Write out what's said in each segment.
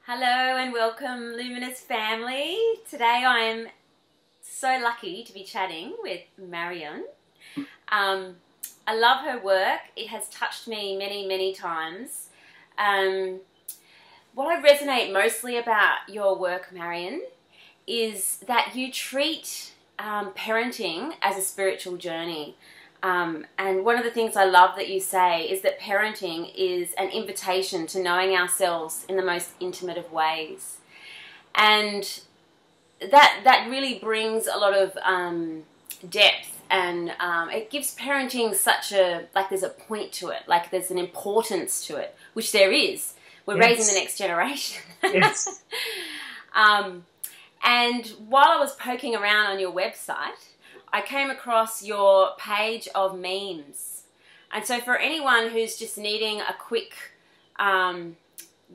Hello and welcome, Luminous family. Today I'm so lucky to be chatting with Marion. I love her work. It has touched me many times. What I resonate mostly about your work, Marion, is that you treat parenting as a spiritual journey. And one of the things I love that you say is that parenting is an invitation to knowing ourselves in the most intimate of ways. And that really brings a lot of depth, and it gives parenting such a, like there's a point to it, like there's an importance to it, which there is. We're raising the next generation. Yes. And while I was poking around on your website, I came across your page of memes. And so for anyone who's just needing a quick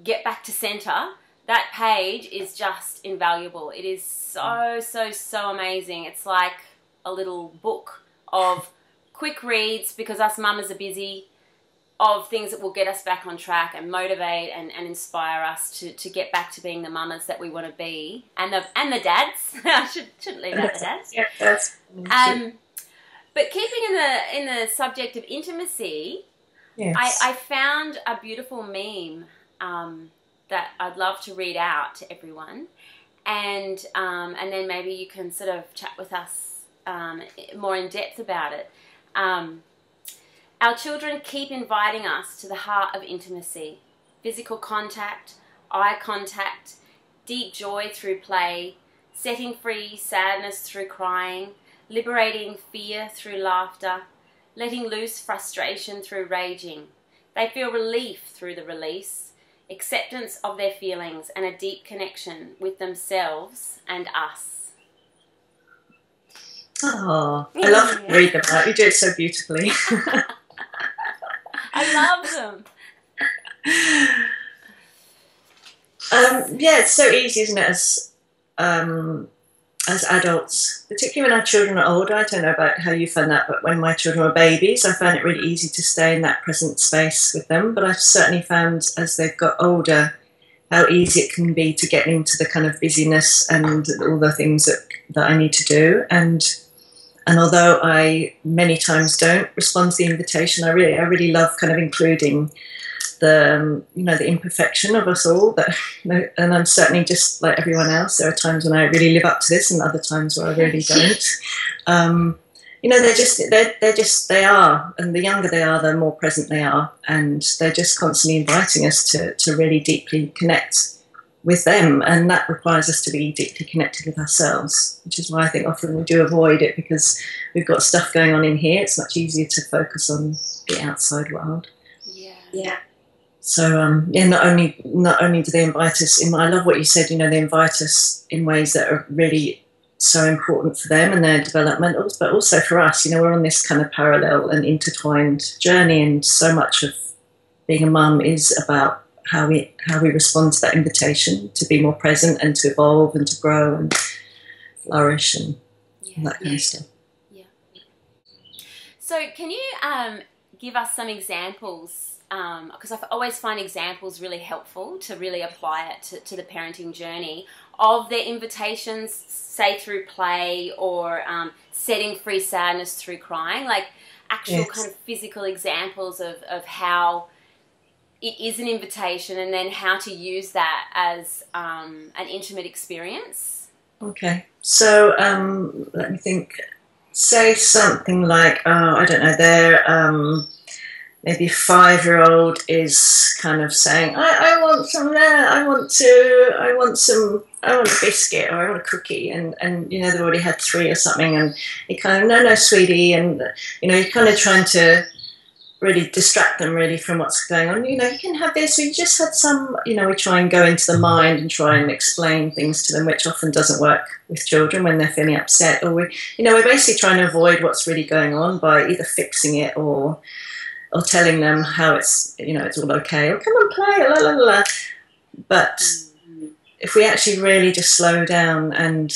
get back to center, that page is just invaluable. It is so amazing. It's like a little book of quick reads, because us mamas are busy, of things that will get us back on track and motivate and inspire us to get back to being the mamas that we want to be, and the dads. I shouldn't leave out the dads. Yeah, that's but keeping in the subject of intimacy, yes. I found a beautiful meme that I'd love to read out to everyone, and then maybe you can sort of chat with us more in depth about it. Our children keep inviting us to the heart of intimacy, physical contact, eye contact, deep joy through play, setting free sadness through crying, liberating fear through laughter, letting loose frustration through raging. They feel relief through the release, acceptance of their feelings, and a deep connection with themselves and us. Oh, I love to read them out. You do it so beautifully. I love them. Yeah, it's so easy, isn't it, as adults, particularly when our children are older. I don't know about how you found that, but when my children were babies, I found it really easy to stay in that present space with them. But I've certainly found as they've got older how easy it can be to get into the kind of busyness and all the things that I need to do. And although I many times don't respond to the invitation, I really love kind of including the the imperfection of us all. And I'm certainly just like everyone else. There are times when I really live up to this, and other times where I really don't. They are, and the younger they are, the more present they are, and they're just constantly inviting us to really deeply connect with them, and that requires us to be deeply connected with ourselves, which is why I think often we do avoid it, because we've got stuff going on in here. It's much easier to focus on the outside world. Yeah. So not only do they invite us I love what you said. They invite us in ways that are really so important for them and their development, but also for us. We're on this kind of parallel and intertwined journey, and so much of being a mum is about how we respond to that invitation to be more present and to evolve and to grow and flourish and that kind of stuff. Yeah. So can you give us some examples? Because I always find examples really helpful to really apply it to the parenting journey of their invitations, say through play or setting free sadness through crying, like actual kind of physical examples of how it is an invitation, and then how to use that as an intimate experience. Okay, so let me think. Say something like, I don't know, they're maybe a 5-year-old is kind of saying, I want some there, I want a biscuit, or I want a cookie, and they've already had 3 or something, and you kind of, no, sweetie, and you're kind of trying to really distract them really from what's going on. You can have this, we just had some, we try and go into the mind and try and explain things to them, which often doesn't work with children when they're feeling upset, or we're basically trying to avoid what's really going on by either fixing it or telling them how it's, it's all okay, or come and play, la la la. But if we actually really just slow down and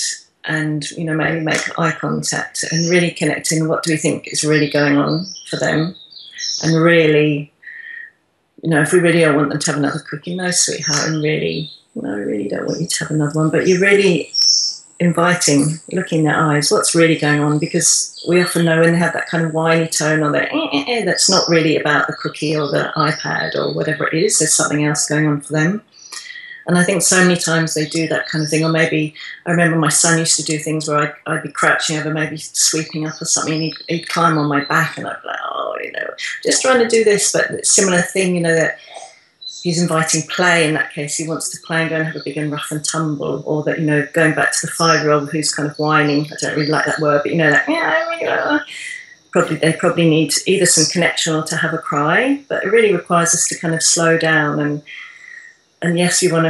maybe make eye contact and really connecting, what do we think is really going on for them? And really, if we really don't want them to have another cookie, no, sweetheart, and really no, I really don't want you to have another one, but you're really inviting, looking in their eyes, what's really going on, because we often know when they have that kind of whiny tone or that that's not really about the cookie or the iPad or whatever it is. There's something else going on for them. And I think so many times they do that kind of thing. Or maybe I remember my son used to do things where I'd be crouching over, maybe sweeping up or something, and he'd climb on my back, and I'd be like, oh, just trying to do this. But similar thing, that he's inviting play. In that case, he wants to play and go and have a big and rough and tumble. Or that, going back to the 5-year-old who's kind of whining. I don't really like that word, but they probably need either some connection or to have a cry. But it really requires us to kind of slow down and yes, we want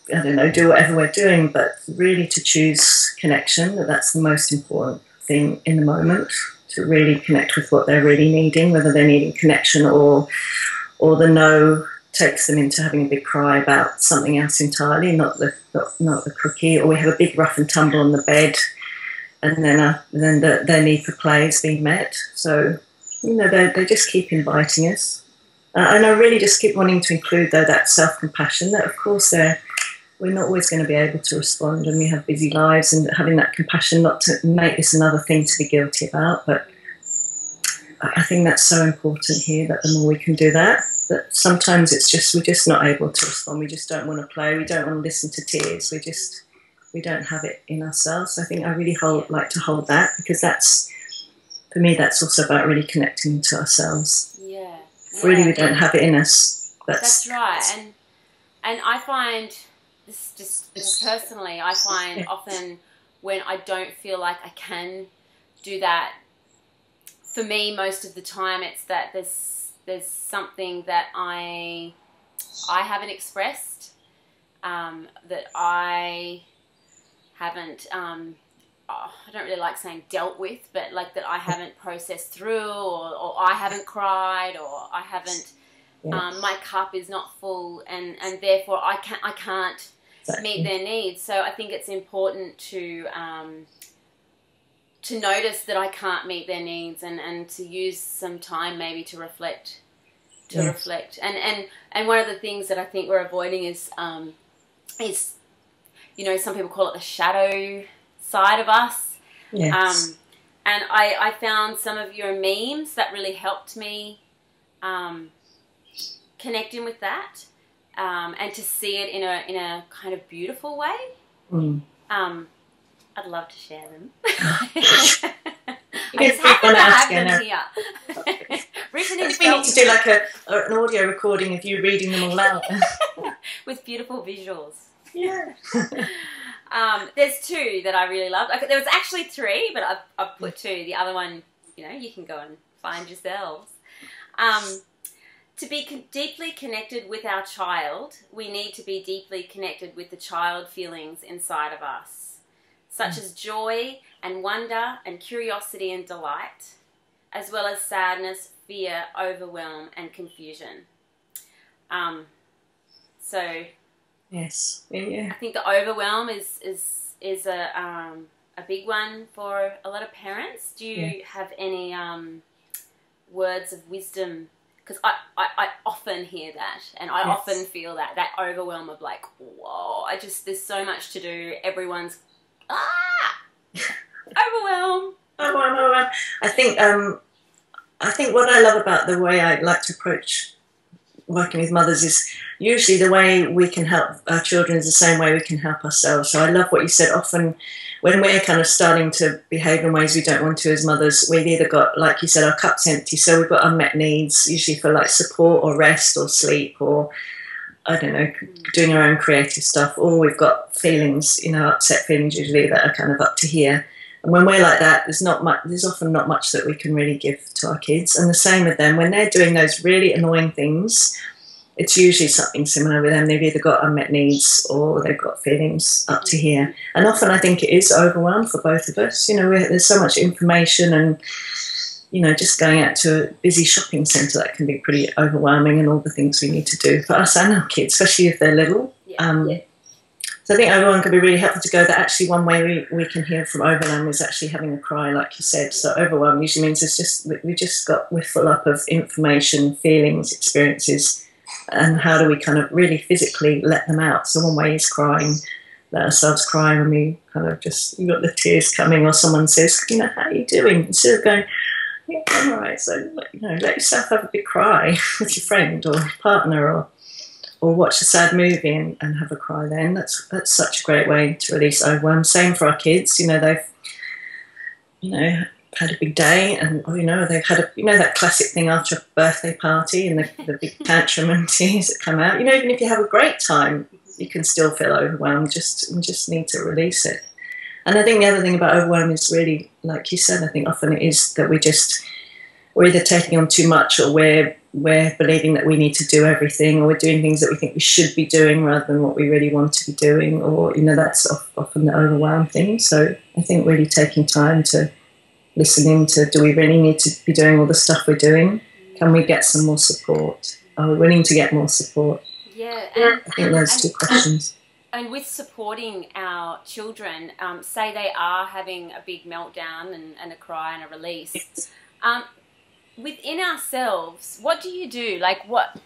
to, do whatever we're doing, but really to choose connection. That's the most important thing in the moment, to really connect with what they're really needing, whether they're needing connection or the no takes them into having a big cry about something else entirely, not the cookie, or we have a big rough and tumble on the bed, and then their need for play is being met. So, they just keep inviting us. And I really just keep wanting to include, though, that self-compassion, that, of course, we're not always going to be able to respond, and we have busy lives, and having that compassion not to make this another thing to be guilty about. But I think that's so important here, that the more we can do that sometimes we're just not able to respond. We just don't want to play. We don't want to listen to tears. We don't have it in ourselves. I think I really like to hold that, because for me, that's also about really connecting to ourselves. Really, we don't have it in us. That's right. And I find this just personally, I find often when I don't feel like I can do that, for me, most of the time, it's that there's something that I haven't expressed, that I haven't, I don't really like saying dealt with, but like that I haven't processed through, or I haven't cried, or I haven't, my cup is not full, and therefore I can't meet their needs. So I think it's important to notice that I can't meet their needs, and to use some time maybe to reflect. And one of the things that I think we're avoiding is some people call it the shadow side of us. Yes. And I found some of your memes that really helped me connecting with that, and to see it in a kind of beautiful way. I'd love to share them. I just happen to have them here. Written in we need to do like an audio recording of you reading them all out. With beautiful visuals. Yeah. There's 2 that I really loved. There was actually 3, but I've put 2. The other one, you can go and find yourselves. To be deeply connected with our child, we need to be deeply connected with the child feelings inside of us, such as joy and wonder and curiosity and delight, as well as sadness, fear, overwhelm, and confusion. So... Yes. Yeah. I think the overwhelm is a big one for a lot of parents. Do you have any words of wisdom? Because I often hear that, and I often feel that overwhelm of like, whoa, there's so much to do. Everyone's overwhelm. I think what I love about the way I like to approach working with mothers is usually the way we can help our children is the same way we can help ourselves. So I love what you said. Often when we're kind of starting to behave in ways we don't want to as mothers, we've either got, like you said, our cup's empty, so we've got unmet needs, usually for like support or rest or sleep or, I don't know, doing our own creative stuff, or we've got feelings, upset feelings usually that are kind of up to here. And when we're like that, there's often not much that we can really give to our kids. And the same with them. When they're doing those really annoying things, it's usually something similar with them. They've either got unmet needs or they've got feelings up to here. And often I think it is overwhelmed for both of us. There's so much information, and, just going out to a busy shopping centre, that can be pretty overwhelming, and all the things we need to do for us and our kids, especially if they're little. So I think overwhelm can be really helpful to go that actually one way we can heal from overwhelm is actually having a cry, like you said. So overwhelm usually means we're full up of information, feelings, experiences, and how do we kind of really physically let them out. So one way is crying, let ourselves cry when we kind of just, you got the tears coming, or someone says, you know, how are you doing? Instead of going, yeah, I'm all right. So, you know, let yourself have a big cry with your friend or your partner, or watch a sad movie and have a cry then. That's such a great way to release overwhelm. Same for our kids. You know, they've, you know, had a big day, and, you know, they've had a, you know, that classic thing after a birthday party and the big tantrum and tears that come out. You know, even if you have a great time, you can still feel overwhelmed. You just need to release it. And I think the other thing about overwhelm is really, like you said, I think often it is that we're either taking on too much, or we're believing that we need to do everything, or we're doing things that we think we should be doing rather than what we really want to be doing, or, you know, that's often the overwhelm thing. So I think really taking time to listen into, do we really need to be doing all the stuff we're doing? Can we get some more support? Are we willing to get more support? Yeah. I think those two questions. And with supporting our children, say they are having a big meltdown and a cry and a release, within ourselves, what do you do? Like, what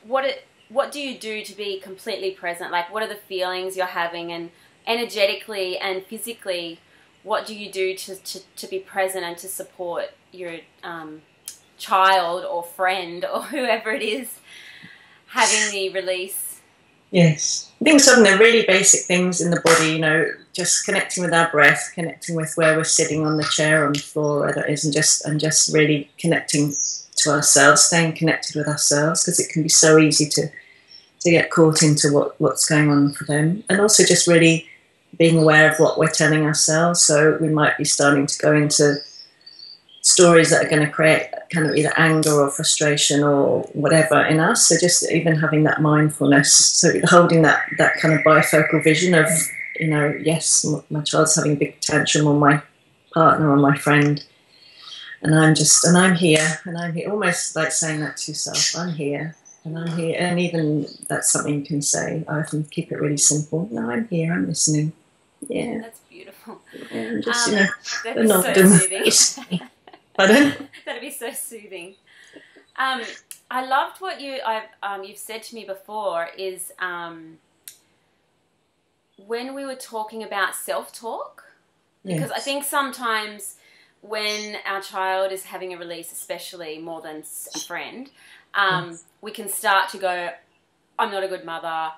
do you do to be completely present? Like, what are the feelings you're having, and energetically and physically, what do you do to be present and to support your child or friend or whoever it is having the release? Yes. I think some of the really basic things in the body, you know, just connecting with our breath, connecting with where we're sitting on the chair, on the floor, wherever it is, and just really connecting to ourselves, staying connected with ourselves, because it can be so easy to get caught into what's going on for them. And also just really being aware of what we're telling ourselves. So we might be starting to go into stories that are going to create kind of either anger or frustration or whatever in us. So just even having that mindfulness, so holding that kind of bifocal vision of, you know, yes, my child's having a big tantrum, or my partner or my friend, and I'm here, almost like saying that to yourself, I'm here, and I'm here. And even that's something you can say. I often keep it really simple. No, I'm here, I'm listening. Yeah. That's beautiful. Yeah, just, you know, that'd be so soothing. Pardon? That'd be so soothing. I loved what you've said to me before is when we were talking about self-talk, because yes. I think sometimes when our child is having a release, especially more than a friend, yes. we can start to go, I'm not a good mother.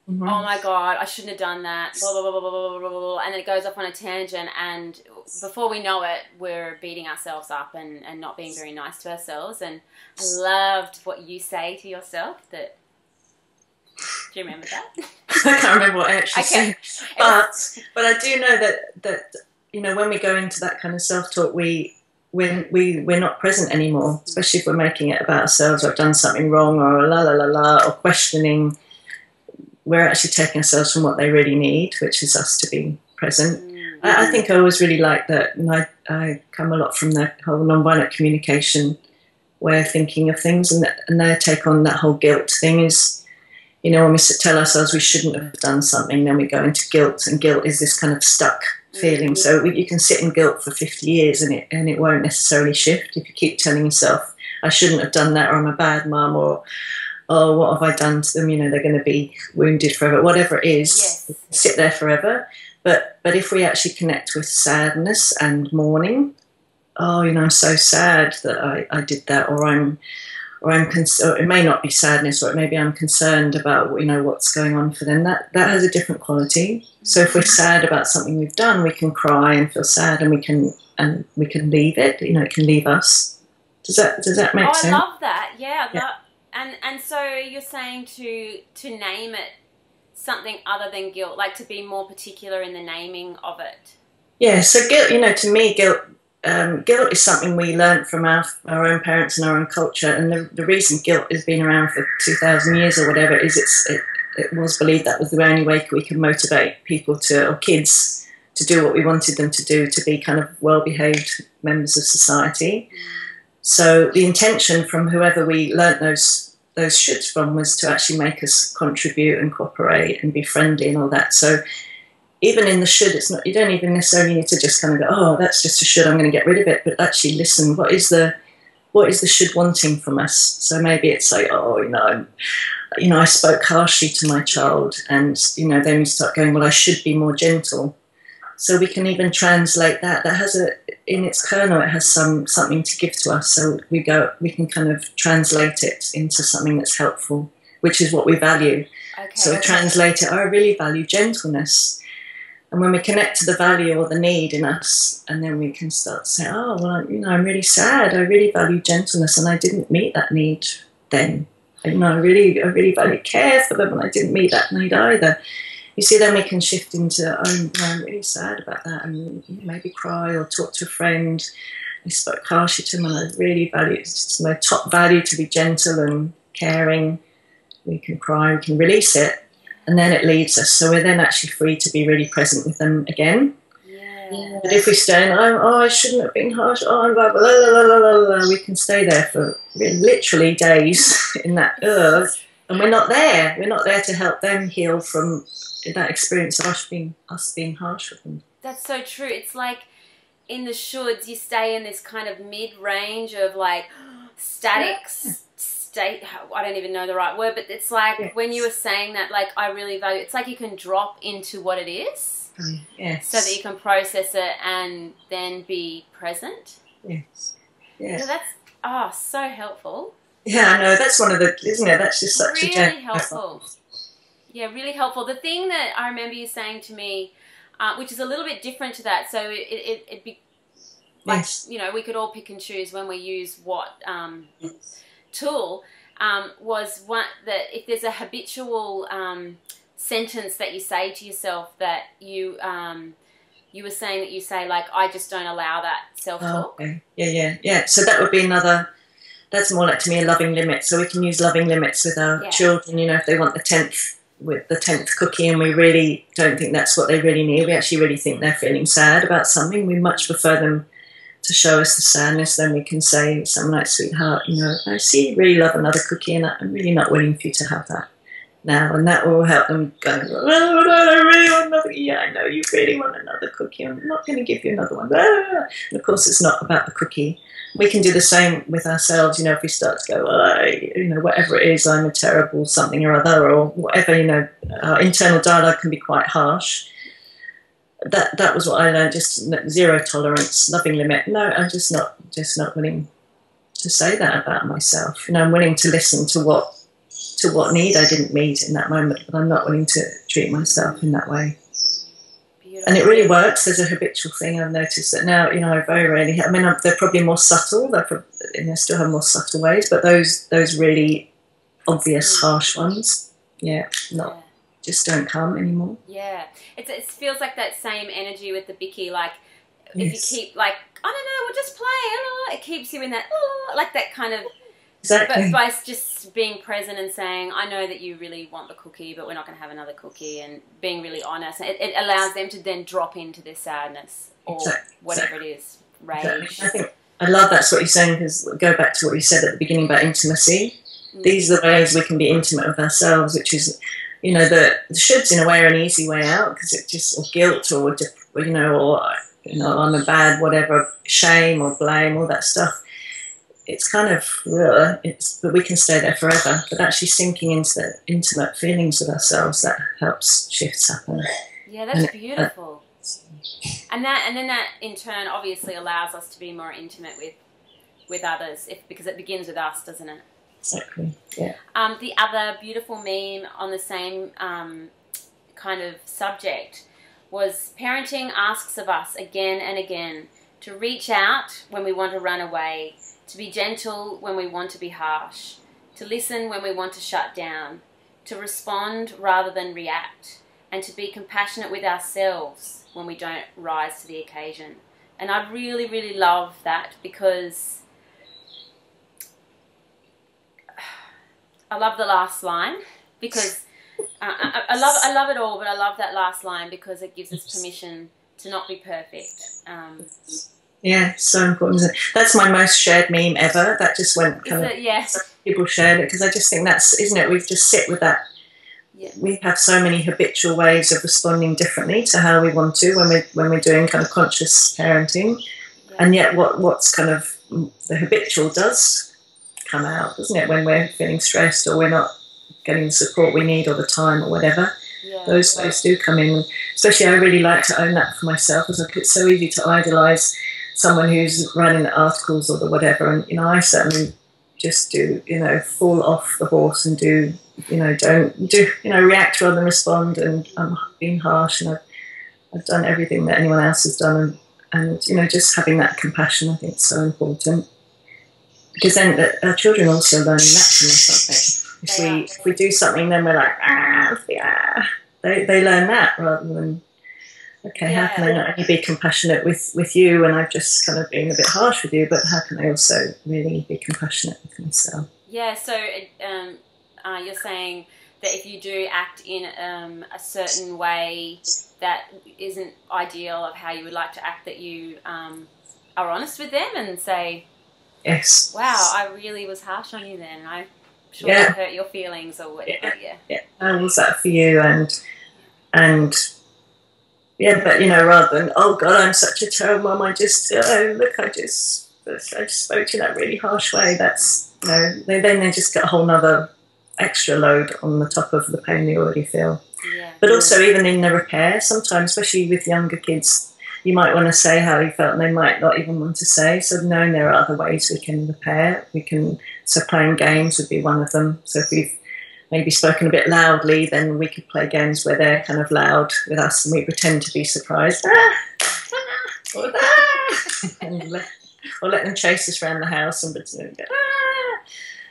Mm-hmm. Oh my God, I shouldn't have done that, blah, blah, blah, blah, blah, blah, blah, and then it goes off on a tangent, and before we know it, we're beating ourselves up and not being very nice to ourselves. And I loved what you say to yourself. Do you remember that? I can't remember what I actually said, but I do know that you know, when we go into that kind of self-talk, we're not present anymore, especially if we're making it about ourselves, or I've done something wrong, or la la la la, or questioning. We're actually taking ourselves from what they really need, which is us to be present. Mm-hmm. I think I always really like that, and I come a lot from the whole non-violent communication way of thinking of things, and their take on that whole guilt thing is, you know, when we tell ourselves we shouldn't have done something, then we go into guilt, and guilt is this kind of stuck feeling. Mm-hmm. So you can sit in guilt for 50 years and it won't necessarily shift if you keep telling yourself, I shouldn't have done that, or I'm a bad mum, or oh, what have I done to them? You know, they're going to be wounded forever. Whatever it is, yes. Sit there forever. But if we actually connect with sadness and mourning, oh, you know, I'm so sad that I did that, or or it may not be sadness, or maybe I'm concerned about, you know, what's going on for them. That has a different quality. So if we're sad about something we've done, we can cry and feel sad, and we can leave it. You know, it can leave us. Does that make sense? I love that. Yeah. And so you're saying to name it something other than guilt, like to be more particular in the naming of it. Yeah, so guilt, you know, to me, guilt is something we learnt from our own parents and our own culture, and the reason guilt has been around for 2,000 years or whatever is it was believed that was the only way we can motivate people or kids to do what we wanted them to do, to be kind of well-behaved members of society. So the intention from whoever we learnt those shoulds from was to actually make us contribute and cooperate and be friendly and all that. So even in the should, it's not, you don't even necessarily need to just kind of go, oh, that's just a should, I'm going to get rid of it. But actually listen, what is the should wanting from us? So maybe it's like, oh, you know, you know, I spoke harshly to my child, and, you know, then we start going, well, I should be more gentle. So we can even translate that. That has in its kernel, it has something to give to us. So we can kind of translate it into something that's helpful, which is what we value. Okay. So translate it, I really value gentleness. And when we connect to the value or the need in us, and then we can start to say, oh, well, you know, I'm really sad. I really value gentleness, and I didn't meet that need then. You know, I really value care for them, and I didn't meet that need either. You see, then we can shift into, oh, no, I'm really sad about that, and maybe cry or talk to a friend. I spoke harshly to them, and I really value, it's my top value to be gentle and caring. We can cry, we can release it, and then it leaves us. So we're then actually free to be really present with them again. Yeah. But if we stay and, oh, I shouldn't have been harsh, oh, I'm blah, blah, blah, blah, blah, we can stay there for literally days in that, and we're not there. We're not there to help them heal from that experience of us being harsh with them. That's so true. It's like in the shoulds, you stay in this kind of mid-range of like static state. I don't even know the right word, but it's like when you were saying that, like, I really value, it's like you can drop into what it is. Yes. So that you can process it and then be present. Yes. Yeah. So that's so helpful. Yeah, I know, that's one of the, isn't it? That's just such really a really helpful. Yeah, really helpful. The thing that I remember you saying to me, which is a little bit different to that, so it'd be like, yes. you know, we could all pick and choose when we use what tool, was one that if there's a habitual sentence that you say to yourself that you were saying that you say, like, I just don't allow that self-talk. Oh, okay. Yeah. So that would be another, that's more like, to me, a loving limit. So we can use loving limits with our children, you know, if they want the 10th cookie and we really don't think that's what they really need, we actually really think they're feeling sad about something, we much prefer them to show us the sadness. Then we can say something like, sweetheart, you know, I see you really love another cookie and I'm really not willing for you to have that now, and that will help them go, oh, I really want another. Yeah, I know you really want another cookie. I'm not going to give you another one. And of course, it's not about the cookie. We can do the same with ourselves. You know, if we start to go, you know, whatever it is, I'm a terrible something or other, or whatever. You know, our internal dialogue can be quite harsh. That was what I learned. Just zero tolerance, loving limit. No, I'm just not willing to say that about myself. You know, I'm willing to listen to what need I didn't meet in that moment, but I'm not willing to treat myself in that way. Beautiful. And it really works. There's a habitual thing I've noticed that now, you know, I very rarely, I mean, they're probably more subtle, they still have more subtle ways, but those really obvious, harsh ones, just don't come anymore. Yeah. It feels like that same energy with the Bicky, like, if you keep, like, I don't know, we'll just play, it keeps you in that, like that kind of, exactly. But by just being present and saying, I know that you really want the cookie, but we're not going to have another cookie, and being really honest, it allows them to then drop into their sadness or whatever it is, rage. Exactly. I love that's what you're saying, because go back to what you said at the beginning about intimacy. These are the ways we can be intimate with ourselves, which is, you know, the shoulds in a way are an easy way out, because it's just, or guilt, or, you know, I'm a bad whatever, shame or blame, all that stuff. It's kind of, but we can stay there forever. But actually sinking into the intimate feelings of ourselves, that helps shifts happen. Yeah, that's beautiful. And then that in turn obviously allows us to be more intimate with others, because it begins with us, doesn't it? Exactly. Yeah. The other beautiful meme on the same kind of subject was, parenting asks of us again and again to reach out when we want to run away, to be gentle when we want to be harsh, to listen when we want to shut down, to respond rather than react, and to be compassionate with ourselves when we don't rise to the occasion. And I really, really love that, because I love the last line, because I love it all, but I love that last line because it gives us permission to not be perfect. Yeah, so important. That's my most shared meme ever. That just went kind of... Yes. People shared it, because I just think that's, isn't it? We've just sit with that. Yeah. We have so many habitual ways of responding differently to how we want to when we're doing kind of conscious parenting, and yet what's kind of the habitual does come out, doesn't it? When we're feeling stressed or we're not getting the support we need or the time or whatever. Yeah. Those do come in. Especially, I really like to own that for myself, because it's so easy to idolise someone who's writing the articles or the whatever. And, you know, I certainly just do, you know, fall off the horse and do, you know, don't do, you know, react rather than respond. And I'm being harsh, and I've done everything that anyone else has done. And, you know, just having that compassion, I think, is so important. Because then our children also learning that from us, don't they? If we do something, then we're like, yeah. They learn that rather than, okay, how can I not only be compassionate with you, and I've just kind of been a bit harsh with you, but how can I also really be compassionate with myself? Yeah, so you're saying that if you do act in a certain way that isn't ideal of how you would like to act, that you are honest with them and say, yes, wow, I really was harsh on you then, and I sure it hurt your feelings or whatever. Yeah. How was that for you? And yeah, but, you know, rather than, oh God, I'm such a terrible mum, I just spoke to you in that really harsh way. That's, you know, they just get a whole nother extra load on the top of the pain they already feel. Yeah. But also, even in the repair, sometimes, especially with younger kids, you might want to say how you felt, and they might not even want to say. So knowing there are other ways we can repair, so playing games would be one of them. So if we've maybe spoken a bit loudly, then we could play games where they're kind of loud with us, and we pretend to be surprised, or let them chase us around the house and pretend.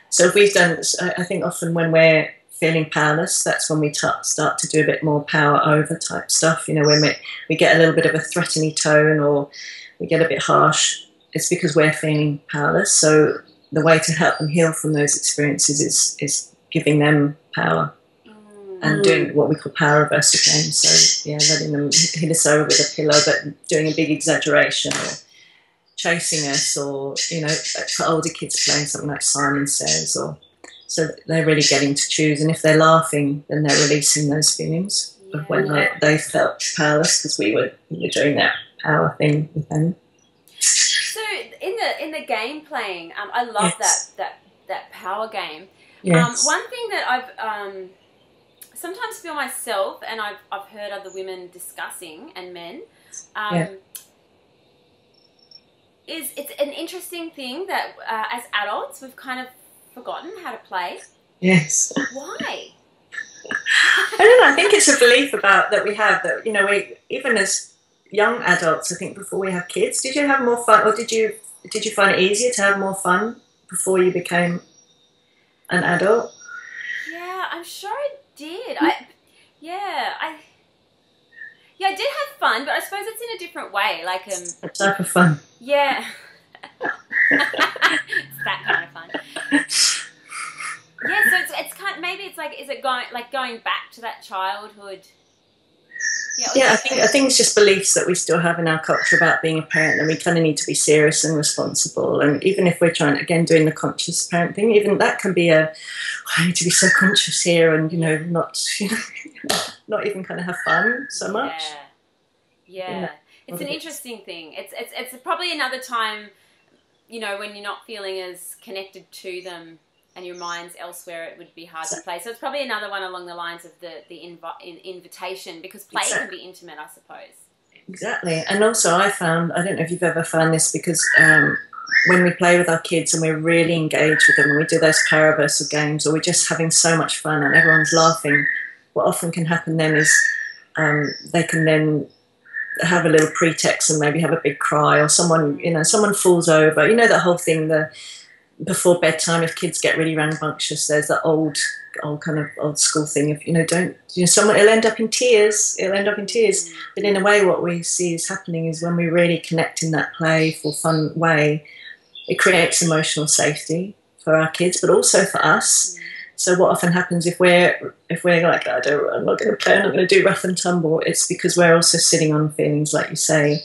So if we've done, I think often when we're feeling powerless, that's when we start to do a bit more power over type stuff. You know, when we get a little bit of a threatening tone, or we get a bit harsh, it's because we're feeling powerless. So the way to help them heal from those experiences is giving them power and doing what we call power reversal games. So yeah, letting them hit us over with a pillow, but doing a big exaggeration, or chasing us, or, you know, for older kids playing something like Simon Says, or so they're really getting to choose. And if they're laughing, then they're releasing those feelings of when they felt powerless, because we were doing that power thing with them. So in the game playing, I love that power game. Yes. One thing that I've sometimes feel myself, and I've heard other women discussing, and men, is it's an interesting thing that as adults we've kind of forgotten how to play. Yes. Why? I don't know. I think it's a belief that we have that, you know, we, even as young adults, I think before we have kids, did you have more fun, or did you find it easier to have more fun before you became an adult? Yeah, I'm sure I did. I did have fun, but I suppose it's in a different way. Like a type of fun. Yeah. It's that kind of fun. Yeah, so it's kind of, maybe it's like, is it going back to that childhood? Yeah, I think it's just beliefs that we still have in our culture about being a parent, and we kind of need to be serious and responsible. And even if we're trying, again, doing the conscious parent thing, even that can be I need to be so conscious here, and, you know, not not even kind of have fun so much. Yeah. It's an interesting thing. It's probably another time, you know, when you're not feeling as connected to them and your mind's elsewhere, it would be hard to play. So it's probably another one along the lines of the invitation, because play can be intimate, I suppose. Exactly. And also I don't know if you've ever found this, because when we play with our kids and we're really engaged with them, and we do those paraversal games, or we're just having so much fun and everyone's laughing, what often can happen then is they can then have a little pretext and maybe have a big cry, or someone falls over. You know, that whole thing, before bedtime, if kids get really rambunctious, there's that old school thing of, someone, it'll end up in tears. But in a way, what we see is happening is when we really connect in that playful, fun way, it creates emotional safety for our kids, but also for us. So what often happens if we're like, I'm not going to play, I'm not going to do rough and tumble, it's because we're also sitting on feelings, like you say,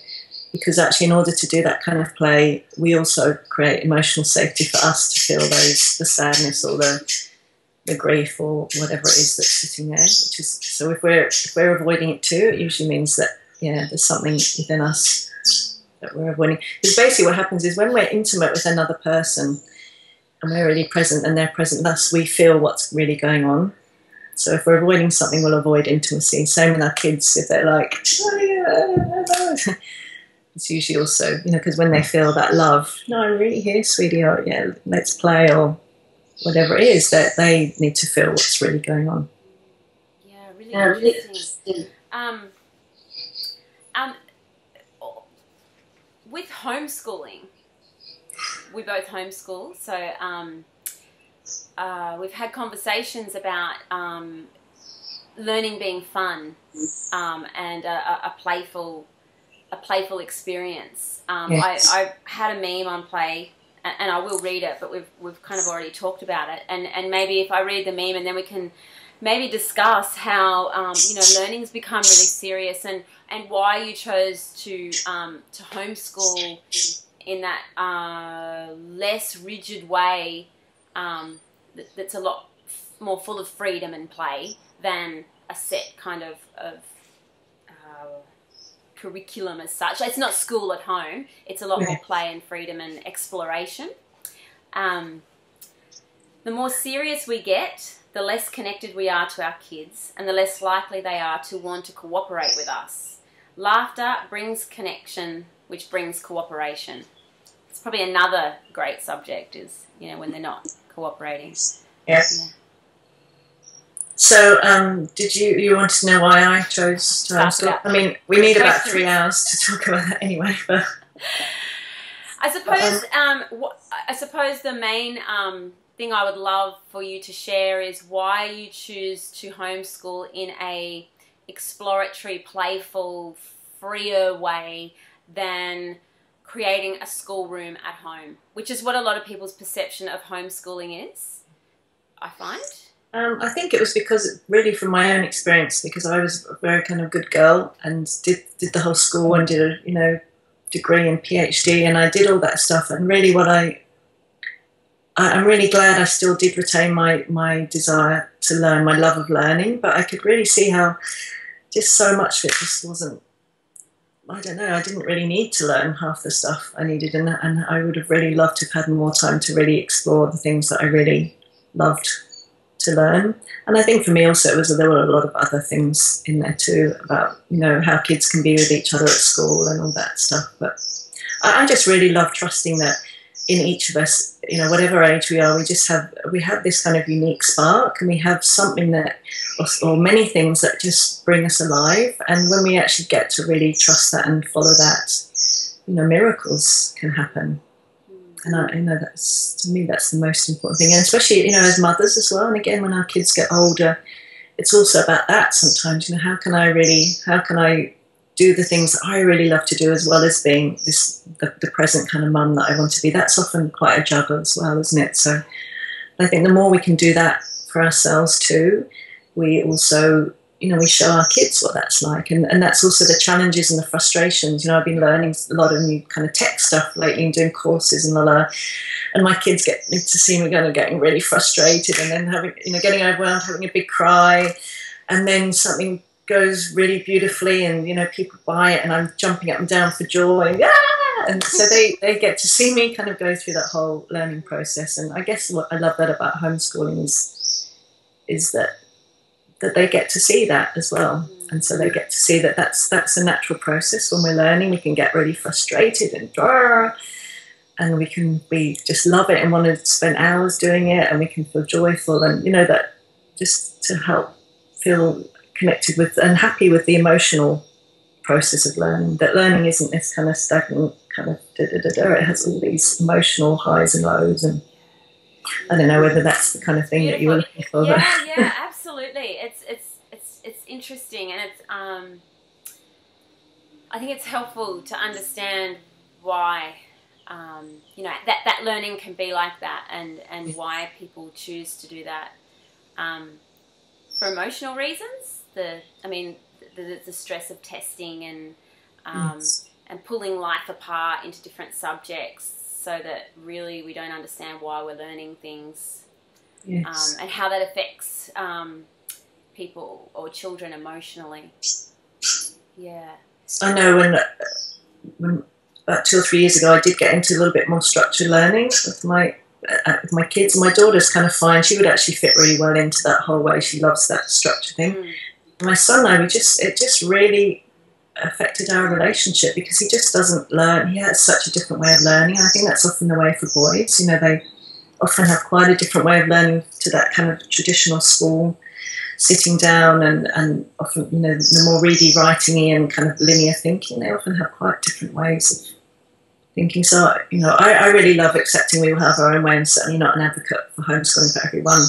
because actually in order to do that kind of play, we also create emotional safety for us to feel the sadness or the grief or whatever it is that's sitting there. Which is, so if we're avoiding it too, it usually means that, there's something within us that we're avoiding. Because basically what happens is when we're intimate with another person, and we're really present and they're present, thus we feel what's really going on. So if we're avoiding something, we'll avoid intimacy. Same with our kids, if they're like, it's usually also, because when they feel that love, no, I'm really here, sweetie, or yeah, let's play, or whatever it is, that they need to feel what's really going on. Yeah, really interesting. With homeschooling, we both homeschool, so we've had conversations about learning being fun and a playful experience. Yes. I had a meme on Play, and I will read it, but we've kind of already talked about it. And maybe if I read the meme, and then we can maybe discuss how learning's become really serious, and why you chose to homeschool in that less rigid way that's a lot more full of freedom and play than a set kind of curriculum as such. It's not school at home. It's a lot more play and freedom and exploration. The more serious we get, the less connected we are to our kids, and the less likely they are to want to cooperate with us. Laughter brings connection, which brings cooperation. It's probably another great subject is, when they're not cooperating. Yes. Yeah. So, did you want to know why I chose to homeschool? I mean, we need about 3 hours to talk about that anyway. But I suppose the main thing I would love for you to share is why you choose to homeschool in a exploratory, playful, freer way than creating a schoolroom at home, which is what a lot of people's perception of homeschooling is, I find. I think it was because, really from my own experience, because I was a very kind of good girl and did the whole school and did a degree and PhD, and I did all that stuff. And really, I'm really glad I still did retain my desire to learn, my love of learning. But I could really see how just so much of it just wasn't. I don't know. I didn't really need to learn half the stuff I needed, and I would have really loved to have had more time to really explore the things that I really loved to learn. And I think for me also there were a lot of other things in there too about how kids can be with each other at school and all that stuff. But I just really love trusting that in each of us, whatever age we are, we have this kind of unique spark, and we have something that, or many things that just bring us alive. And when we actually get to really trust that and follow that, miracles can happen. And that's, to me, that's the most important thing. And especially, as mothers as well. And again, when our kids get older, it's also about that sometimes. How can I do the things that I really love to do, as well as being the present kind of mum that I want to be? That's often quite a juggle as well, isn't it? So I think the more we can do that for ourselves too, we also, we show our kids what that's like. And that's also the challenges and the frustrations. I've been learning a lot of new kind of tech stuff lately and doing courses and and my kids get to see me getting really frustrated, and then getting overwhelmed, having a big cry, and then something goes really beautifully and, people buy it and I'm jumping up and down for joy. And so they get to see me kind of go through that whole learning process. And I guess what I love that about homeschooling is that they get to see that as well. And so they get to see that that's a natural process. When we're learning, we can get really frustrated and we just love it and want to spend hours doing it, and we can feel joyful and, that just to help feel connected with and happy with the emotional process of learning. That learning isn't this kind of stagnant kind of it has all these emotional highs and lows, and I don't know whether that's the kind of thing that you were looking for. Yeah, absolutely. It's interesting, and it's I think it's helpful to understand why that learning can be like that, and why people choose to do that for emotional reasons. The stress of testing and and pulling life apart into different subjects, so that really we don't understand why we're learning things, and how that affects people or children emotionally. Yeah. I know when about 2 or 3 years ago I did get into a little bit more structured learning with my with my kids. My daughter's kind of fine. She would actually fit really well into that whole way. She loves that structure thing. My son and I, it just really affected our relationship because he just doesn't learn. He has such a different way of learning. And I think that's often the way for boys. You know, they often have quite a different way of learning to that kind of traditional school, sitting down and often, you know, the more ready, writing-y and kind of linear thinking, they often have quite different ways of thinking. So, you know, I really love accepting we will have our own way, and certainly not an advocate for homeschooling for everyone.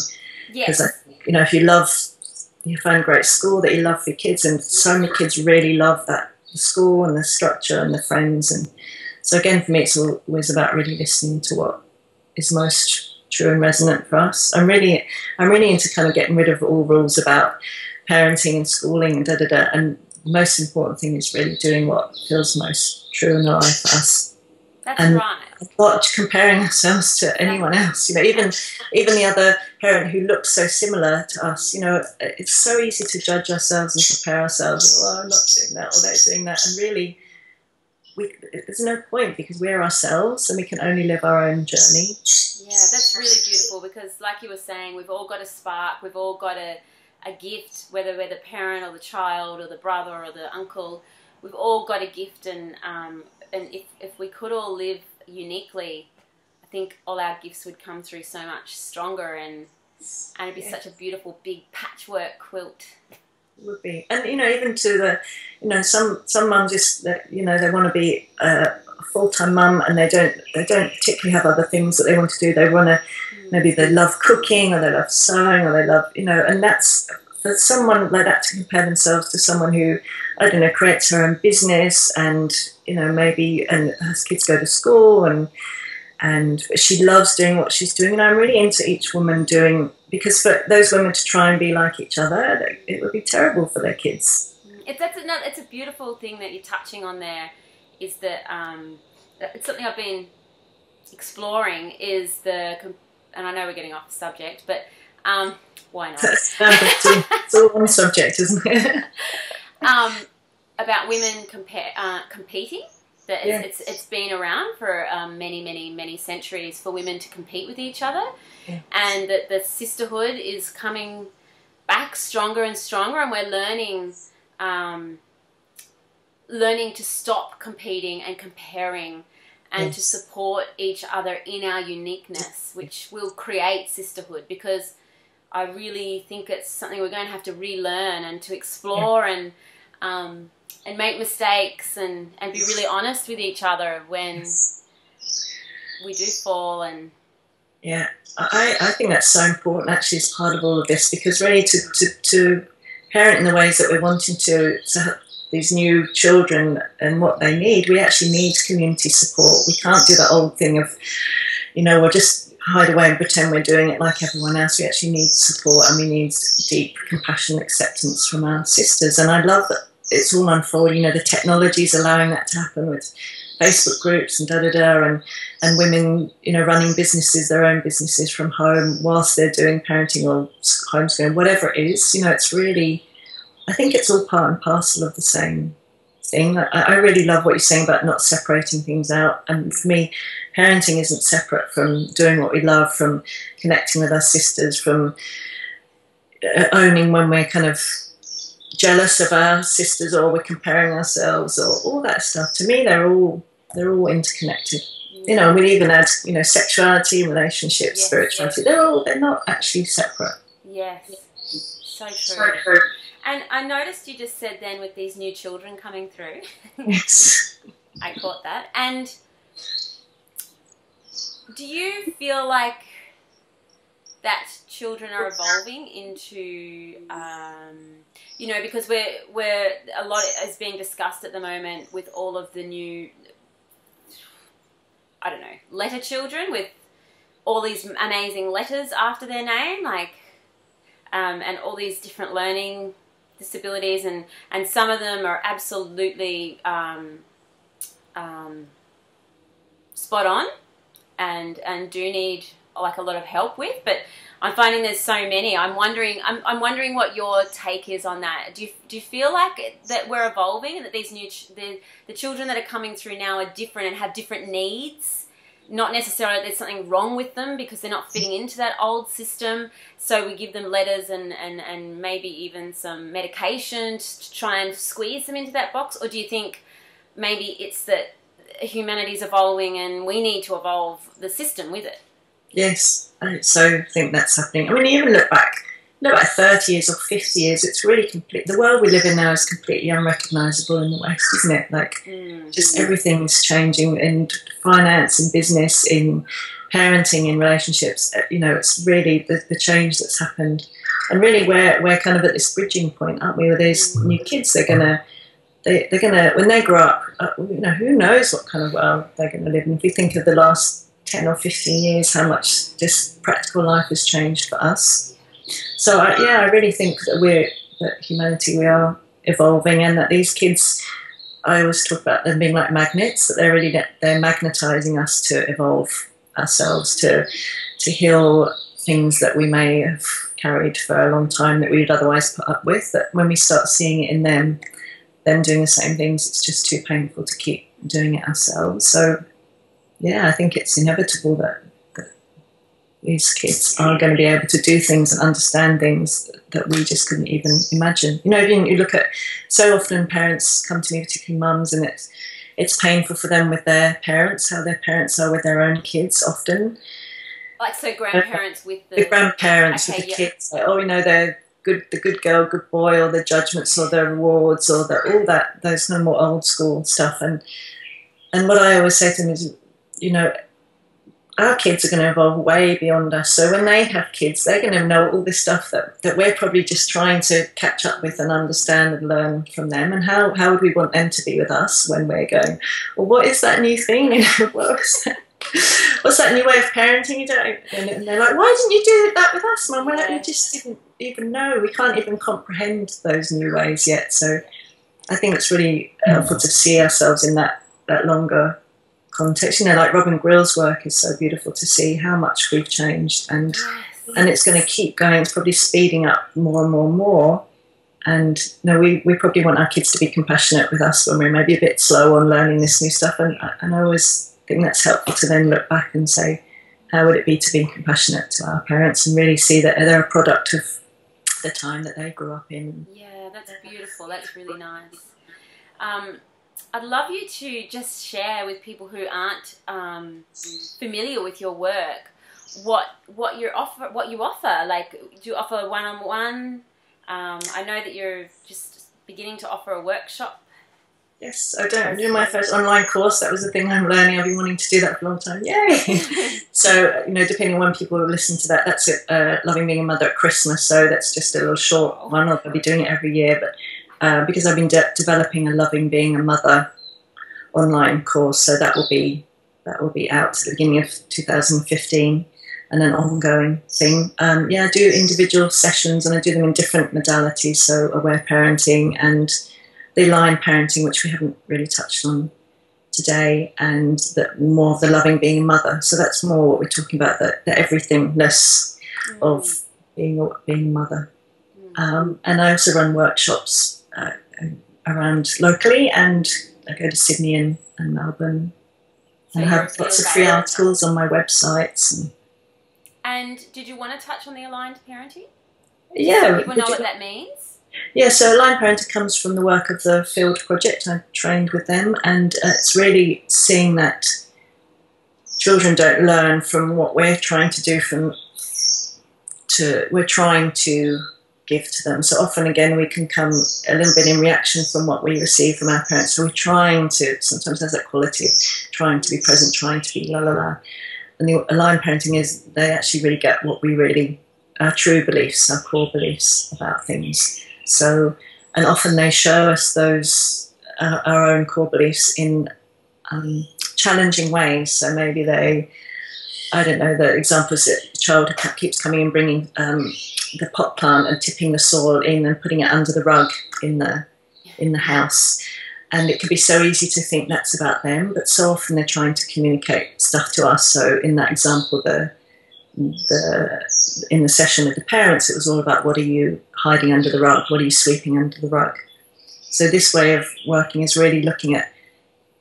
Yes. Because, you know, if you find a great school that you love for your kids, and so many kids really love that, the school and the structure and the friends. And so again, for me, it's always about really listening to what is most true and resonant for us. I'm really into kind of getting rid of all rules about parenting and schooling and and the most important thing is really doing what feels most true in our life for us. That's and right. not comparing ourselves to anyone else. You know, even the other parent who looks so similar to us. You know, it's so easy to judge ourselves and compare ourselves. Oh, I'm not doing that, or they're doing that, and really, there's no point because we're ourselves and we can only live our own journey. Yeah, that's really beautiful because, like you were saying, we've all got a spark. We've all got a gift, whether we're the parent or the child or the brother or the uncle. We've all got a gift, and if we could all live uniquely, I think all our gifts would come through so much stronger, and it'd be such a beautiful big patchwork quilt. It would be, and you know, even to the, you know, some mums just, you know, they want to be a full-time mum, and they don't particularly have other things that they want to do. They want to, maybe they love cooking, or they love sewing, or they love, you know, and that's for someone like that to compare themselves to someone who, I don't know, creates her own business and, you know, maybe, and has kids go to school and she loves doing what she's doing. And I'm really into each woman doing, because for those women to try and be like each other, it would be terrible for their kids. It's a beautiful thing that you're touching on there, is that it's something I've been exploring, is and I know we're getting off the subject, but why not? It's all one subject, isn't it? About women competing. That it's been around for many centuries for women to compete with each other, and that the sisterhood is coming back stronger and stronger, and we're learning to stop competing and comparing, and to support each other in our uniqueness, which will create sisterhood. Because I really think it's something we're going to have to relearn and to explore and make mistakes and be really honest with each other when we do fall. And I think that's so important actually as part of all of this, because really to parent in the ways that we're wanting to help these new children and what they need, we actually need community support. We can't do that old thing of, you know, we'll just hide away and pretend we're doing it like everyone else. We actually need support, and we need deep compassion and acceptance from our sisters. And I love that it's all unfolding. You know, the technology is allowing that to happen with Facebook groups and and women, you know, running businesses, their own businesses from home whilst they're doing parenting or homeschooling, whatever it is. You know, it's really, I think it's all part and parcel of the same thing. I really love what you're saying about not separating things out. And for me, parenting isn't separate from doing what we love, from connecting with our sisters, from owning when we're kind of jealous of our sisters or we're comparing ourselves or all that stuff. To me, they're all interconnected. You know, we even add, you know, sexuality, relationships, spirituality. They're not actually separate. Yes, so true. And I noticed you just said then, with these new children coming through. Yes. I caught that. And do you feel like that children are evolving into, you know, because we're a lot is being discussed at the moment with all of the new, I don't know, letter children with all these amazing letters after their name, like, and all these different learning disabilities, and some of them are absolutely spot on and do need like a lot of help with, but I'm finding there's so many. I'm wondering what your take is on that. Do you feel like that we're evolving, and that these new the children that are coming through now are different and have different needs not necessarily there's something wrong with them because they're not fitting into that old system, so we give them letters and maybe even some medication to try and squeeze them into that box? Or do you think maybe it's that humanity's evolving and we need to evolve the system with it? Yes, I so think that's happening. I mean, even look back 30 years or 50 years, it's really complete. The world we live in now is completely unrecognisable in the West, isn't it? Like, just everything's changing in finance, in business, in parenting, in relationships. You know, it's really the change that's happened. And really, we're kind of at this bridging point, aren't we? With these new kids, they're gonna when they grow up, you know, who knows what kind of world they're going to live in. If we think of the last 10 or 15 years, how much just practical life has changed for us. So I really think that humanity, we are evolving, and that these kids, I always talk about them being like magnets, that they're magnetising us to evolve ourselves, to heal things that we may have carried for a long time that we would otherwise put up with, that when we start seeing it in them doing the same things, it's just too painful to keep doing it ourselves. So yeah, I think it's inevitable that these kids are going to be able to do things and understand things that we just couldn't even imagine. You know, you look at, so often parents come to me, particularly mums, and it's painful for them with their parents, how their parents are with their own kids often. Like, so grandparents with the grandparents with the kids. Like, oh, you know, they're the good girl, good boy, or the judgments, or the rewards, or all that, those no more old school stuff. And what I always say to them is, you know, our kids are going to evolve way beyond us. So when they have kids, they're going to know all this stuff that we're probably just trying to catch up with and understand and learn from them. And how would we want them to be with us when we're going, well, what is that new thing? You know, what's that new way of parenting? You don't. And they're like, why didn't you do that with us, Mum? Well, we just didn't even know. We can't even comprehend those new ways yet. So I think it's really helpful to see ourselves in that longer context. You know, like Robin Grill's work is so beautiful to see how much we've changed, and it's going to keep going. It's probably speeding up more and more and more. And you know, we probably want our kids to be compassionate with us when we're maybe a bit slow on learning this new stuff. And I always think that's helpful to then look back and say, how would it be to be compassionate to our parents and really see that they're a product of the time that they grew up in. Yeah, that's beautiful. That's really nice. I'd love you to just share with people who aren't familiar with your work what you offer. Like, do you offer one-on-one? I know that you're just beginning to offer a workshop. Yes, I don't. I'm doing my first online course. That was the thing I'm learning. I've been wanting to do that for a long time. Yay! So, you know, depending on when people listen to that, that's it, Loving Being a Mother at Christmas. So that's just a little short one. I'll be doing it every year. But because I've been developing a Loving Being a Mother online course, so that will be out at the beginning of 2015, and an ongoing thing. I do individual sessions, and I do them in different modalities. So aware parenting and the aligned parenting, which we haven't really touched on today, and more of the loving being a mother. So that's more what we're talking about, the everythingness of being a mother. And I also run workshops around locally, and I go to Sydney and Melbourne. So and I have lots of free articles on my websites. And did you want to touch on the aligned parenting? Yeah. So people know what that means? Yeah, so Aligned Parenting comes from the work of the Field Project. I trained with them, and it's really seeing that children don't learn from what we're trying to do we're trying to give to them. So often, again, we can come a little bit in reaction from what we receive from our parents. So we're trying to, sometimes there's that quality of trying to be present, trying to be la la la. And the Aligned Parenting is they actually really get what we really, our true beliefs, our core beliefs about things. So, and often they show us those, our own core beliefs in challenging ways. So maybe I don't know, the example is that a child who keeps coming and bringing the pot plant and tipping the soil in and putting it under the rug in the house. And it can be so easy to think that's about them, but so often they're trying to communicate stuff to us. So in that example, in the session with the parents, it was all about, what are you hiding under the rug? What are you sweeping under the rug? So this way of working is really looking at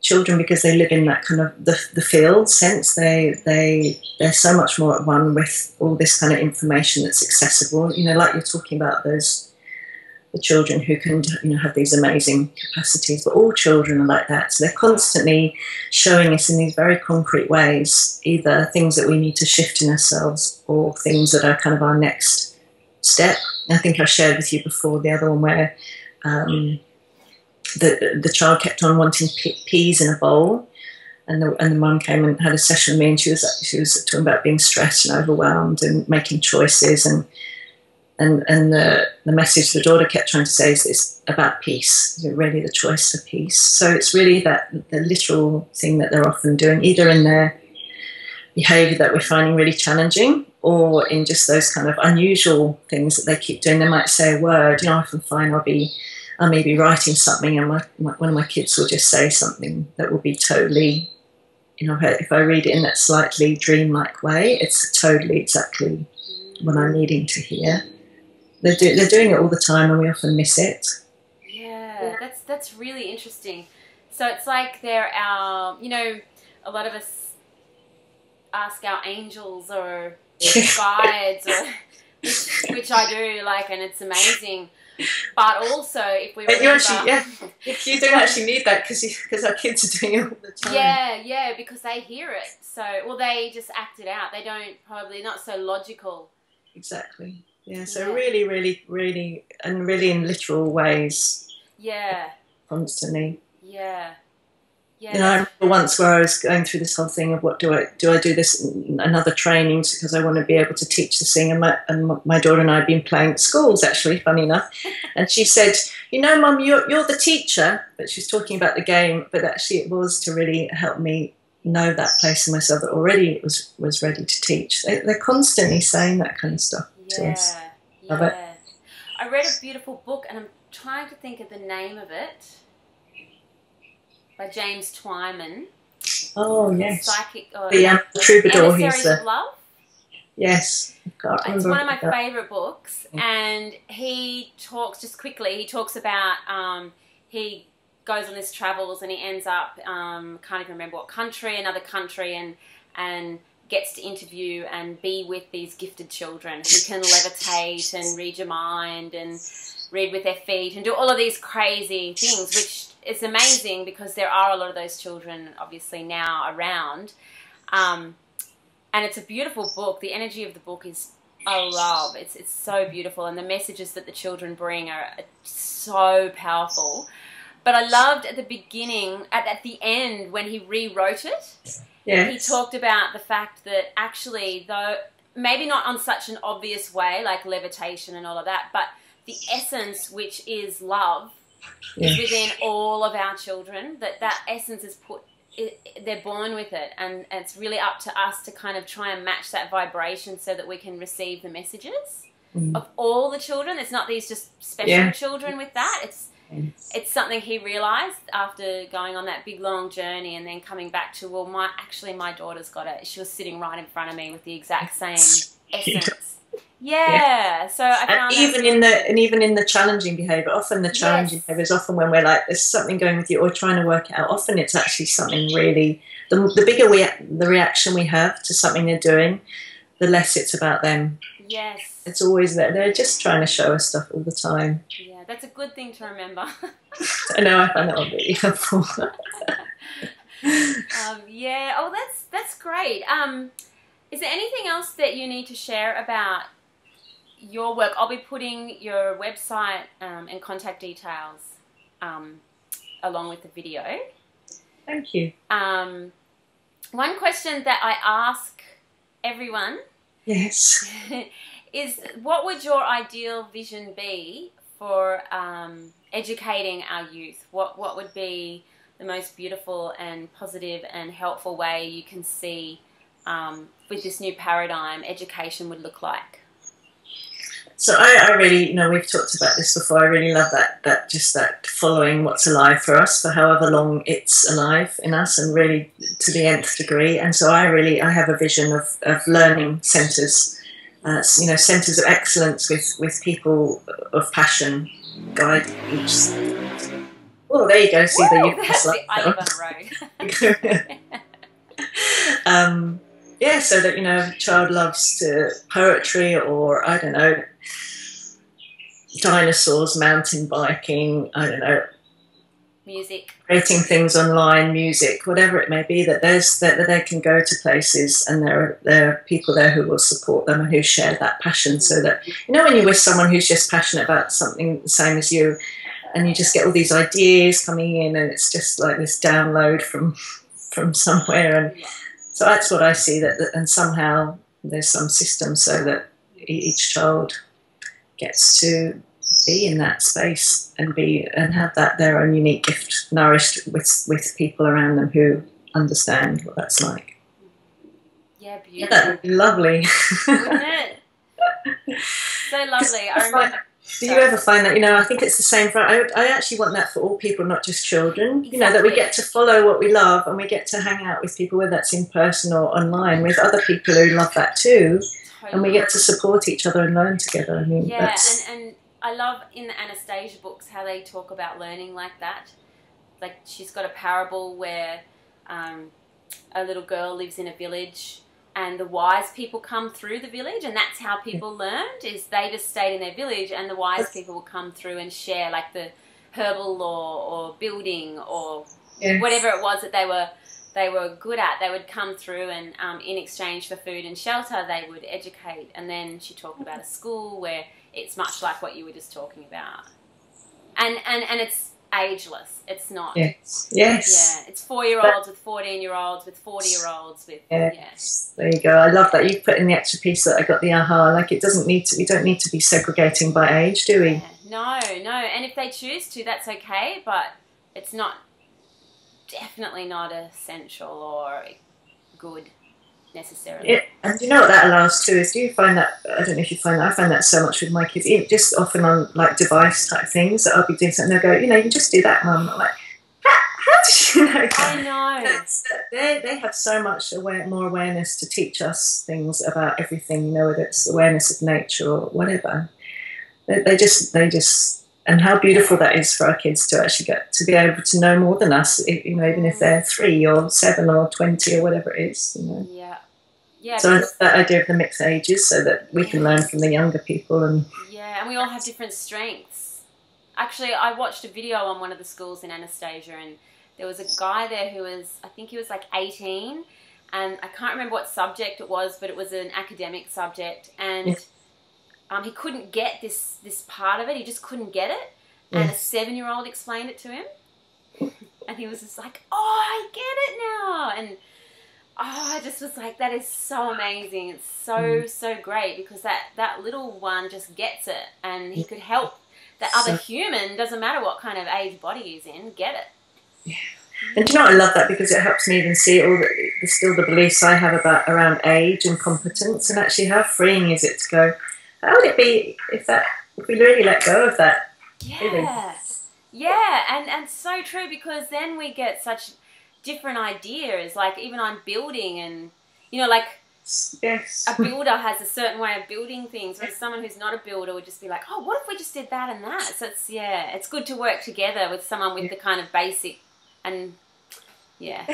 children, because they live in that kind of the field sense, they're so much more at one with all this kind of information that's accessible. You know, like you're talking about the children who can, you know, have these amazing capacities, but all children are like that. So they're constantly showing us in these very concrete ways either things that we need to shift in ourselves or things that are kind of our next step. I think I shared with you before the other one where the child kept on wanting peas in a bowl, and the mum came and had a session with me, and she was talking about being stressed and overwhelmed and making choices, and the message the daughter kept trying to say is it's about peace. Is it really the choice for peace? So it's really that the literal thing that they're often doing, either in their behaviour that we're finding really challenging, or in just those kind of unusual things that they keep doing. They might say a word. You know, I often find I may be writing something, and one of my kids will just say something that will be totally, you know, if I read it in that slightly dreamlike way, it's totally exactly what I'm needing to hear. They're doing it all the time, and we often miss it. Yeah, that's really interesting. So it's like they're our, you know, a lot of us ask our angels or guides, or which I do, like, and it's amazing. But also, if we remember, you don't actually need that because our kids are doing it all the time. Yeah, because they hear it. So, well, they just act it out. They don't, probably not so logical. Exactly. Yeah. So really, really, really, and really in literal ways. Yeah. Constantly. Yeah. Yeah. You know, I remember once where I was going through this whole thing of what do I do this another training because I want to be able to teach this thing, and my daughter and I had been playing at schools, actually, funny enough, and she said, you know, Mum, you're the teacher, but she's talking about the game, but actually it was to really help me know that place in myself that already it was ready to teach. They're constantly saying that kind of stuff to us. Love it. I read a beautiful book, and I'm trying to think of the name of it, by James Twyman. Oh, yes. The troubadour. Emissaries of Love. Yes. It's one of my favourite books, and he talks, just quickly, he talks about, he goes on his travels and he ends up, can't even remember what country, another country, and gets to interview and be with these gifted children who can levitate and read your mind and read with their feet and do all of these crazy things, which is amazing because there are a lot of those children obviously now around. And it's a beautiful book. The energy of the book is, I love. It's so beautiful, and the messages that the children bring are so powerful. But I loved at the beginning, at the end, when he rewrote it, he talked about the fact that actually, though maybe not on such an obvious way like levitation and all of that, but the essence, which is love, is within all of our children, that essence is they're born with it, and it's really up to us to kind of try and match that vibration so that we can receive the messages of all the children. It's not these just special children with that. It's something he realised after going on that big long journey and then coming back to, well, my daughter's got it. She was sitting right in front of me with the exact same essence. So I found even in the challenging behaviour, often the challenging behaviour is often when we're like, there's something going with you or trying to work it out. Often it's actually something really, the bigger the reaction we have to something they're doing, the less it's about them. Yes. It's always there. They're just trying to show us stuff all the time. Yeah, that's a good thing to remember. I know, I find that one really helpful. That's great. Is there anything else that you need to share about your work? I'll be putting your website and contact details along with the video. Thank you. One question that I ask everyone is, what would your ideal vision be for educating our youth? What would be the most beautiful and positive and helpful way you can see with this new paradigm education would look like? So I really, we've talked about this before, I really love that following what's alive for us for however long it's alive in us, and really to the nth degree. And so I have a vision of learning centres, centres of excellence with people of passion guide each. Oh, there you go. See, Woo, I live on a road. Yeah, so that, you know, if a child loves poetry, or I don't know, dinosaurs, mountain biking, I don't know, music, creating things online, music, whatever it may be, that they can go to places and there are people there who will support them and who share that passion. So that, you know, when you're with someone who's just passionate about something the same as you, and you just get all these ideas coming in, and it's just like this download from somewhere. And so that's what I see, that and somehow there's some system so that each child gets to be in that space and have their own unique gift, nourished with people around them who understand what that's like. Yeah, beautiful. Yeah, that would be lovely. Wouldn't it? So lovely. I remember. Do you ever find that, you know, I think it's the same for, I actually want that for all people, not just children. Exactly. You know, that we get to follow what we love, and we get to hang out with people, whether that's in person or online, with other people who love that too. Totally. And we get to support each other and learn together. I mean, yeah, and I love in the Anastasia books how they talk about learning like that. Like, she's got a parable where a little girl lives in a village, and the wise people come through the village, and that's how people learned, is they just stayed in their village, and the wise people will come through and share, like the herbal law or building or whatever it was that they were good at. They would come through, and in exchange for food and shelter, they would educate. And then she talked about a school where it's much like what you were just talking about, and it's ageless. It's not. Yes. Yeah. It's 4-year-olds with 14-year-olds with 40-year-olds with. Yes. There you go. I love that you put in the extra piece that I got the aha. Like, we don't need to be segregating by age, do we? Yeah. No. And if they choose to, that's okay. But it's definitely not essential or good necessarily. Yeah. And you know what that allows too is, do you find that, I don't know if you find that, I find that so much with my kids, just often on like device type things that I'll be doing something, they'll go, you know, you can just do that, Mum. I'm like, how did you know that? I know. They have so much more awareness to teach us things about everything, you know, whether it's awareness of nature or whatever. They just, and how beautiful that is for our kids to actually get to be able to know more than us, you know, even if they're 3 or 7 or 20 or whatever it is, you know. Yeah. So I love that idea of the mixed ages, so that we can learn from the younger people. And we all have different strengths. Actually, I watched a video on one of the schools in Anastasia, and there was a guy there who was, I think he was like 18, and I can't remember what subject it was, but it was an academic subject, and he couldn't get this part of it. He just couldn't get it, and a 7-year-old explained it to him, and he was just like, "Oh, I get it now," and I just was like, that is so amazing. It's so great, because that little one just gets it, and he could help that other human, doesn't matter what kind of age body he's in, get it. Yeah. And do you know what, I love that, because it helps me even see all the beliefs I have around age and competence, and actually how freeing is it to go, how would it be if we really let go of that? Yeah. Really? Yeah, and so true, because then we get such different ideas. Like, even on building, and you know, like a builder has a certain way of building things, whereas someone who's not a builder would just be like, oh, what if we just did that and that? So it's good to work together with someone with the kind of basic, and Yay!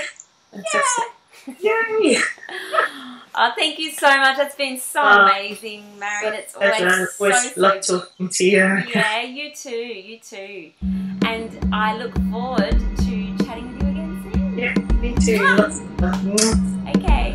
Oh, thank you so much. It's been so amazing, Marion. It's always love talking to you. Yeah, you too. And I look forward to chatting with you again soon. Yeah, me too. Okay.